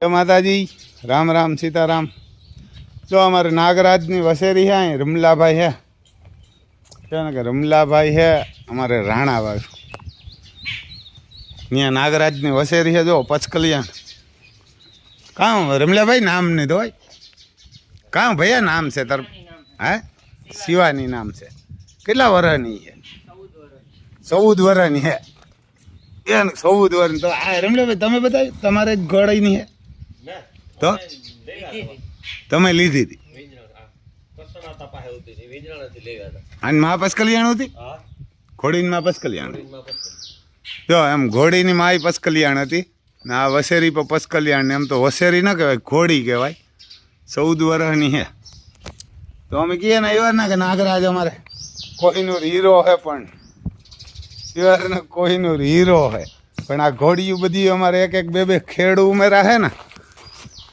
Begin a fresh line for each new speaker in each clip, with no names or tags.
માતાજી રામ રામ સીતારામ। જો અમાरे नागराजनी वसेरी है रमला भाई है કે રમલા ભાઈ है અમારે રાણા ભાઈ ત્યાં नागराजनी वसेरी है। जो पचकलियाण कहाँ रमला भाई नाम नहीं दो कहाँ भैया नाम से तर है शिवानी नाम से કેટલા વર્ષની है 14 વર્ષની है 14 વર્ષ। तो आ रमला भाई તમે બતાવ્યું તમારે ઘોડાની है તો તમે લીધી હતી અને મહાપસ કલ્યાણ હતી ઘોડીની મહાપસ કલ્યાણ જો એમ ઘોડીની માય પસ કલ્યાણ હતી ને આ વસેરી પર પસ કલ્યાણ ને એમ તો વસેરી ન કહેવાય ઘોડી કહેવાય 14 વર્ષની હે। તો અમે કહીએ ને એવા ના કે નાગરાજ અમારે કોહિનૂર હીરો હે પણ એવા કોહિનૂર હીરો હે પણ આ ઘોડીયું બધી અમારે એક એક બે ખેડૂ ઉમેરા હે ને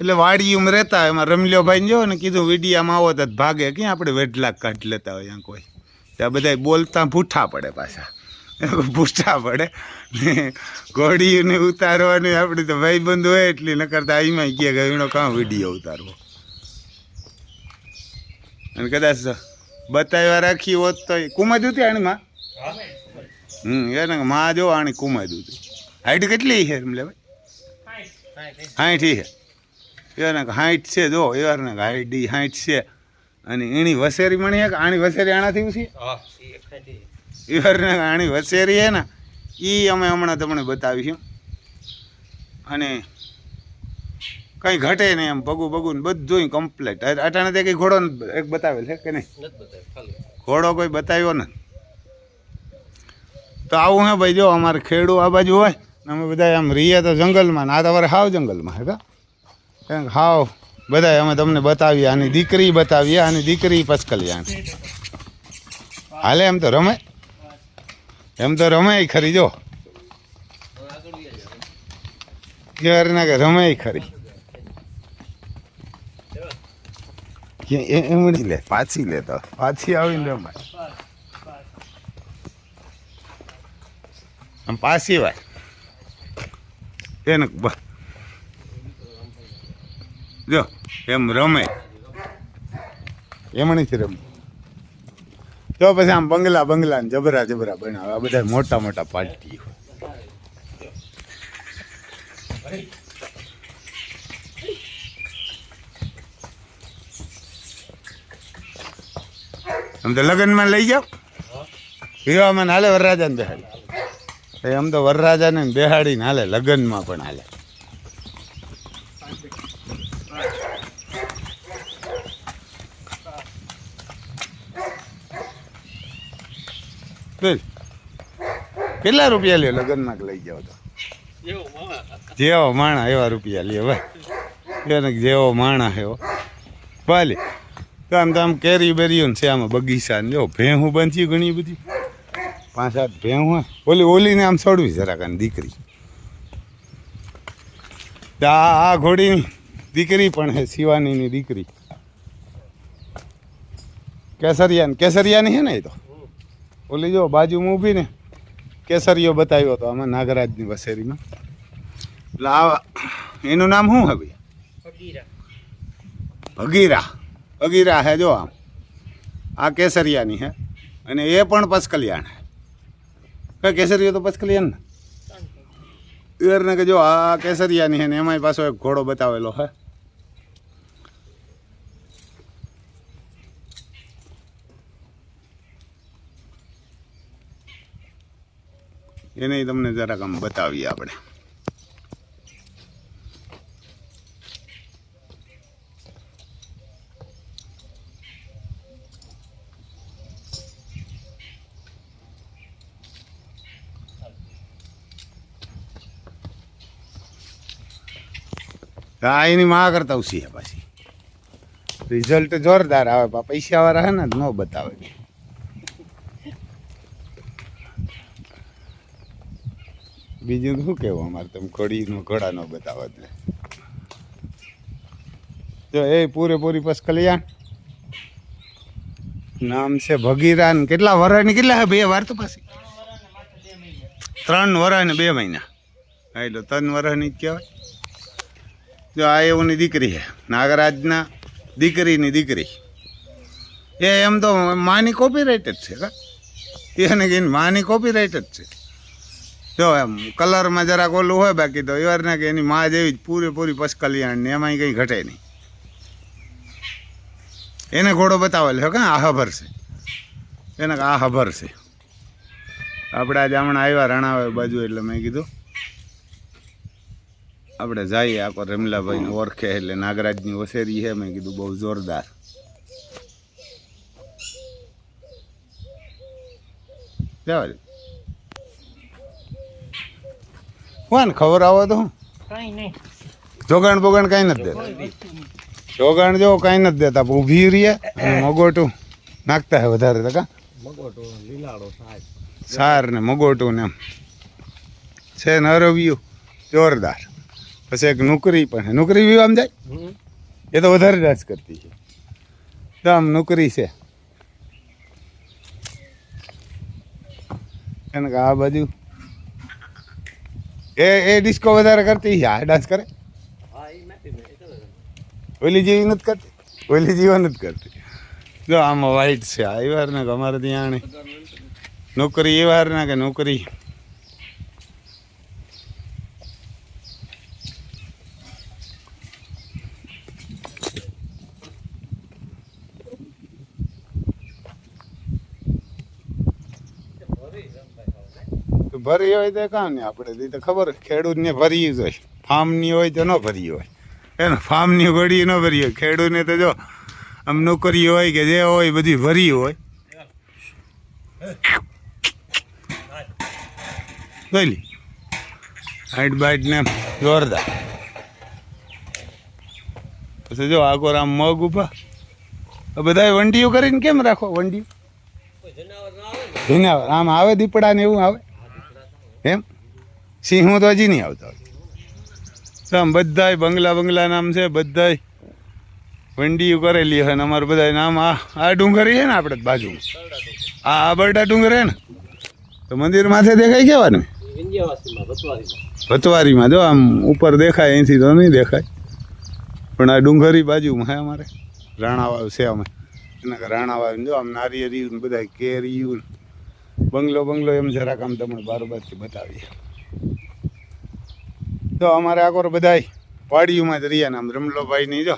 એટલે વાડીમાં રહેતા એમાં રમલ્યો ભાઈ જો ને કીધું વિડીયામાં આવો તો ભાગે ક્યાં આપણે વેઢલાક કાઢી લેતા હોય ત્યાં કોઈ ત્યાં બધા બોલતા ભૂઠા પડે પાછા ભૂઠા પડે ને ઘોડીને ઉતારવાની આપણે તો ભાઈબંધ હોય એટલી ન કરતા અહીંમાં ગયા એનો કાં વિડીયો ઉતારવો અને કદાચ બતાવ્યા રાખી હોત તો કુમાદ હતી આણીમાં એને માં જો આણી કુમાદ હતી હાઈટ કેટલી છે રમલે ભાઈ 60 છે એને 60 છે જો એવાને હાઈટ 60 છે અને એની વસેરી મણી કે આણી વસેરી આણાથી ઉછી એવાને આણી વસેરી હે ને એ અમે હમણાં તમને બતાવીશું અને કંઈ ઘટે નહીં એમ પગું બગું બધું કમ્પ્લીટ અટાણે તે કંઈ ઘોડો એક બતાવેલ છે કે નહીં ઘોડો કોઈ બતાવ્યો નથી। તો આવું હે ભાઈ જો અમારે ખેડૂ આ બાજુ હોય ને અમે બધા આમ રહીએ તો જંગલમાં ને આ તમારે હાવ જંગલમાં હે હાવ બધા અમે તમને બતાવીએ આની દીકરી બતાવીએ આની દીકરી પચકલિયાણ હાલે એમ તો રમે ખરી જો ના કે રમે ખરી એમ નહીં લે પાછી લેતો પાછી આવીને રમાય આમ પાછી વાત એને જો એમ રમે એમણીથી રમે તો પછી આમ બંગલા ને જબરા બનાવે આ બધા મોટા મોટા પાર્ટી હોય। આમ તો લગ્નમાં લઈ જાઓ વિવાહમાં હાલે વરરાજાને બેહાડી આમ તો વરરાજાને બેહાડીને હાલે લગ્નમાં પણ હાલે। કેટલા રૂપિયા લ્યો લગ્નમાં લઈ જાઓ તો જેવો માણા એવા રૂપિયા લ્યો ભાઈ જેવો માણા એવો ભલે તો આમ કેરી બેરીઓ છે આમાં બગીચા ને જો ભેહું બનતી ઘણી બધી 5-7 ભેહું હોય ઓલીને આમ છોડવી જરાક આની દીકરી આ ઘોડીની દીકરી પણ હે શિવાનીની દીકરી કેસરિયાની હે ને એ તો ઓલી જો બાજુમાં ઊભી ને કેસરીયો બતાવ્યો હતો આમાં નાગરાજની વસેરીમાં એટલે આ એનું નામ શું હે ભાઈ ભગીરા હે જો આમ આ કેસરિયાની હે અને એ પણ પચકલિયાણ હે કેસરીયો તો પચકલિયાણ ને એને કે જો આ કેસરિયાની હે ને એમાંય પાછો એક ઘોડો બતાવેલો હે એને તમને જરાક આમ બતાવીએ આપણે હા એની માં કરતા ઉછી પાછી રિઝલ્ટ જોરદાર આવે પૈસા વાળા હે ને ન બતાવે બીજું શું કહેવું અમારે તમે ઘોડા નો બતાવો એટલે જો એ પૂરેપૂરી પચકલિયાણ નામ છે ભગીરા ને કેટલા વર્ષની કેટલા હે 2 વાર તો પાછી 3 વર્ષ ને 2 મહિના એટલે 3 વર્ષની જ કહેવાય જો આ એવની દીકરી છે, નાગરાજના દીકરીની દીકરી. એ એમ તો માની કોપીરાઇટ જ છે કા, એને કે માની કોપીરાઇટ જ છે. જો એમ કલરમાં જરાક ઓલું હોય, બાકી તો એવારના કે એની મા જેવી જ પૂરેપૂરી પસકલિયાણ ને એમાંય કંઈ ઘટે નહીં. એને ઘોડો બતાવેલો છે કા, આ ખબર છે એને, આ ખબર છે. આપણે આજે હમણાં આવ્યા રણાવા બાજુ, એટલે મેં કીધું આપણે જઈએ. આખો રમલાભાઈને ઓળખે એટલે નાગરાજની વસેરી છે. મેં કીધું બહુ જોરદાર. જવા દે કોને ખબર આવો તો જોગાણ બોગાણ કાંઈ નથી દેતા. જોગાણ જો કાંઈ નથી દેતા, ઊભી રહીએ અને મગોટું નાખતા હે વધારે તો કા, સાર ને મગોટું ને એમ છે ને અરવિયું જોરદાર. પછી એક નોકરી પણ, નોકરી બી આમ જાય, એ તો વધારે રાજ કરતી છે. તો આમ નોકરી છે એને કે આ બાજુ એ ડિસ્કો વધારે કરતી છે. આ ડાન્સ કરે, ઓલી જેવી નથી કરતી, ઓલી જેવા નથી કરતી. જો આમાં વાઈટ છે. આ એ વાર ને કે અમારે ત્યાં નોકરી, એ વાર ને કે નોકરી. ભરી હોય તો કામ નહીં, આપણે તો ખબર ખેડૂતને ભરી જ હોય. ફાર્મની હોય તો ન ભરી હોય, એને ફાર્મની ઘડી ન ભરી હોય. ખેડૂતને તો જો આમ નોકરી હોય કે જે હોય બધી ભરી હોય. જોઈ હાઈટ બાઈટ ને જોરદાર. પછી જો આગળ આમ મગ ઉભા, બધા વંડીઓ કરીને કેમ રાખો? વંડીઓ જનાવર આમ આવે, દીપડા ને એવું આવે એમ. સિંહ તો હજી નહીં આવતા. આમ બધાય બંગલા નામ છે, બધાય વંડીઓ કરેલી છે. ને અમારે બધા નામ આ ડુંગરી છે ને આપણે બાજુમાં, આ બરડા ડુંગર છે ને, તો મંદિર માથે દેખાય કેવાનું ભતવારીમાં. જો આમ ઉપર દેખાય, અહીંથી તો નહીં દેખાય, પણ આ ડુંગરી બાજુમાં હે અમારે રાણાવાવ છે. અમે એના રાણાવાવ જો આમ નારિયેરી બધા કેરીયું બંગલો એમ જરાક આમ તમને બારોબારથી બતાવીએ. તો અમારે આગળ બધાય વાડીઓમાં જ રહ્યા ને. આમ રમલોભાઈની જો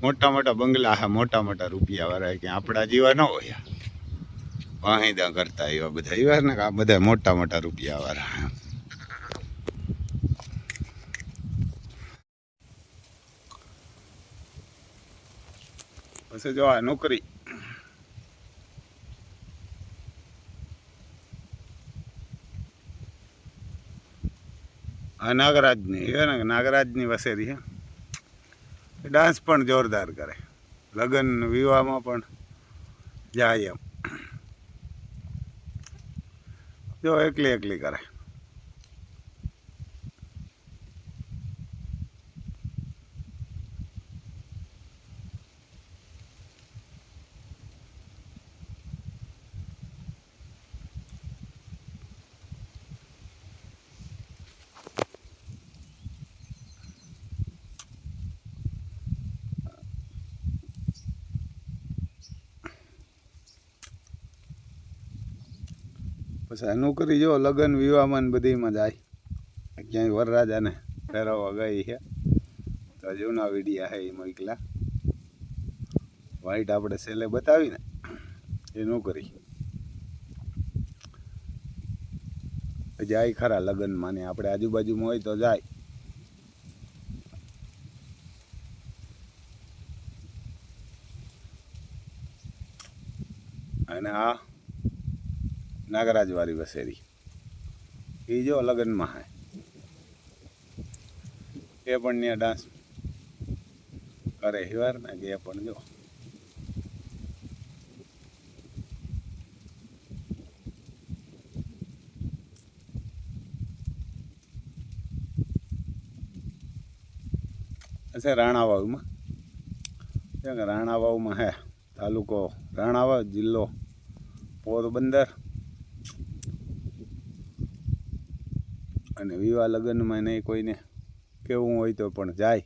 મોટા મોટા બંગલા, હા મોટા મોટા રૂપિયાવાળા, કે આપણા જેવા ન હોય વાહિદા કરતા એવા બધા એવા ને, આ બધા મોટા મોટા રૂપિયાવાળા. પછી જો આ નોકરી, આ નાગરાજની એ ને, નાગરાજની વસેરી છે. ડાન્સ પણ જોરદાર કરે, લગ્ન વિવાહમાં પણ જાય એમ. જો એકલી કરે. પછી નોકરી જો લગ્ન વિવાહમાં બધીમાં જાય. ક્યાંય વરરાજાને ફેરવવા ગઈ છે તો જૂના વિડીયા છે એ મોકલા. વાઈટ આપણે સેલે બતાવીને એ નોકરી જાય ખરા લગ્નમાં ને, આપણે આજુબાજુમાં હોય તો જાય. અને આ નાગરાજવાળી વસેરી એ જો લગ્નમાં હે, એ પણ ત્યાં ડાન્સ કરે હિવાર ને, કે એ પણ જો છે રાણાવાવમાં. રાણાવાવમાં હે તાલુકો રાણાવાવ, જિલ્લો પોરબંદર. અને વિવાહ લગ્નમાં નહીં કોઈને કેવું હોય તો પણ જાય.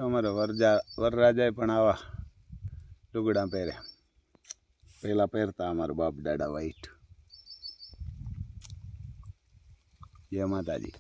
અમારા વરરાજાએ પણ આવા લુગડા પહેર્યા. પહેલાં પહેરતા અમારા બાપ દાડા વ્હાઈટ. જય માતાજી.